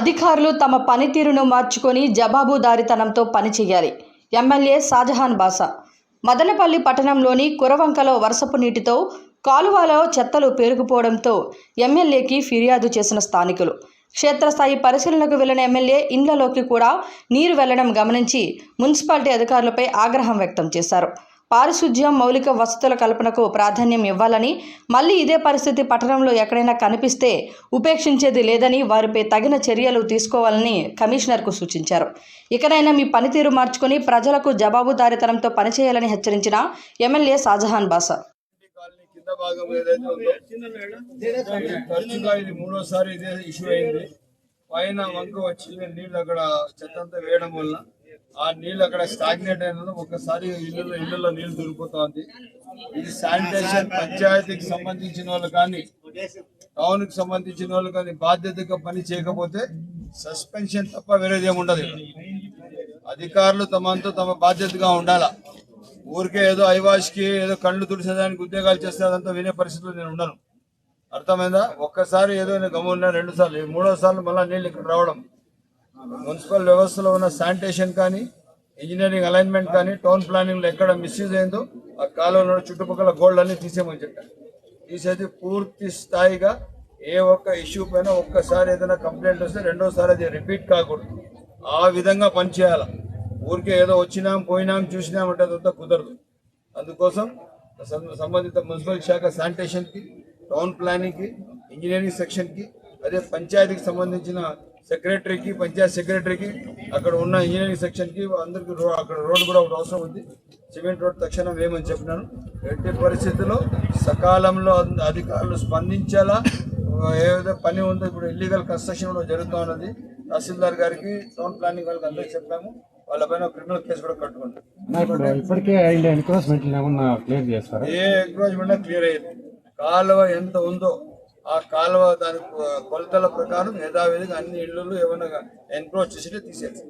అధికారులు తమ పనితీరును మార్చుకొని జవాబుదారీతనంతో పనిచేయాలి. ఎమ్మెల్యే షాజహాన్ బాషా. మదనపల్లి పట్టణంలోని కురవంకలో వర్షపు నీటితో కాలువలో చెత్తలు పేరుకుపోవడంతో ఎమ్మెల్యేకి ఫిర్యాదు చేసిన స్థానికులు. క్షేత్రస్థాయి పరిశీలనకు వెళ్లిన ఎమ్మెల్యే ఇండ్లలోకి కూడా నీరు వెళ్లడం గమనించి మున్సిపాలిటీ అధికారులపై ఆగ్రహం వ్యక్తం చేశారు. పారిశుధ్యం, మౌలిక వసతుల కల్పనకు ప్రాధాన్యం ఇవ్వాలని, మళ్లీ ఇదే పరిస్థితి పట్టణంలో ఎక్కడైనా కనిపిస్తే ఉపేక్షించేది లేదని, వారిపై తగిన చర్యలు తీసుకోవాలని కమిషనర్కు సూచించారు. ఇకనైనా మీ పనితీరు మార్చుకొని ప్రజలకు జవాబుదారీతనంతో పనిచేయాలని హెచ్చరించిన ఎమ్మెల్యే షాజహాన్ బాషా. మూడోసారి ఇదే ఇష్యూ అయింది. పైన వంక వచ్చి నీళ్ళు అక్కడ చెత్తంతా వేయడం వల్ల ఆ నీళ్ళు అక్కడ స్టాగ్నేట్ అయిన ఒకసారి ఇళ్ళలో నీళ్లు దొరికిపోతుంది. ఇది శానిటేషన్ పంచాయతీకి సంబంధించిన వాళ్ళు కానీ టౌన్ కి సంబంధించిన వాళ్ళు కానీ బాధ్యతగా పని చేయకపోతే సస్పెన్షన్ తప్ప వేరేదేముండదు. అధికారులు తమ బాధ్యతగా ఉండాలా. ఊరికే ఏదో ఐవాష్కి ఏదో కళ్ళు తుడిసేదానికి ఉద్యోగాలు చేస్తే అదంతా వినే పరిస్థితుల్లో నేను ఉండను. అర్థమైందా? ఒక్కసారి ఏదో గమ్మున్నా 2 సార్లు, 3వ సార్లు మళ్ళీ నీళ్ళు ఇక్కడ రావడం. మున్సిపల్ వ్యవస్థలో ఉన్న శానిటేషన్ కానీ, ఇంజనీరింగ్ అలైన్మెంట్ కానీ, టౌన్ ప్లానింగ్లో ఎక్కడ మిస్యూజ్ అయిందో ఆ కాలంలో చుట్టుపక్కల గోల్డ్ అన్ని తీసేయమని చెప్పారు. తీసేది పూర్తి స్థాయిగా ఏ ఒక్క ఇష్యూ పైన ఒక్కసారి ఏదైనా కంప్లైంట్ వస్తే 2వసారి అది రిపీట్ కాకూడదు. ఆ విధంగా పనిచేయాలి. ఊరికే ఏదో వచ్చినాం పోయినాం చూసినామంటే అదంతా కుదరదు. అందుకోసం సంబంధిత మున్సిపల్ శాఖ శానిటేషన్కి, టౌన్ ప్లానింగ్కి, ఇంజనీరింగ్ సెక్షన్కి, అదే పంచాయతీకి సంబంధించిన సెక్రటరీకి, పంచాయత్ సెక్రటరీకి, అక్కడ ఉన్న ఇంజనీరింగ్ సెక్షన్కి అందరికీ అక్కడ రోడ్డు కూడా ఒకటి అవసరం ఉంది. సిమెంట్ రోడ్ తక్షణం వేయమని చెప్పినాను. ఎట్టి పరిస్థితుల్లో సకాలంలో అధికారులు స్పందించాలా. ఏదైతే పని ఉందో ఇప్పుడు ఇల్లీగల్ కన్స్ట్రక్షన్ కూడా జరుగుతూ ఉన్నది. తహసీల్దార్ గారికి, టౌన్ ప్లానింగ్ వాళ్ళకి అందరికీ చెప్పాము. వాళ్ళపైన క్రిమినల్ కేసు కూడా కట్టుకుంటాం. ఏ ఎంక్రోచ్మెంట్ క్లియర్ అయ్యింది. కాలువ ఎంత ఉందో ఆ కాలువ దాని కొలతల ప్రకారం యథావిధిగా అన్ని ఇళ్ళు ఏమైనా ఎన్క్రోచ్ చేసి తీసేది.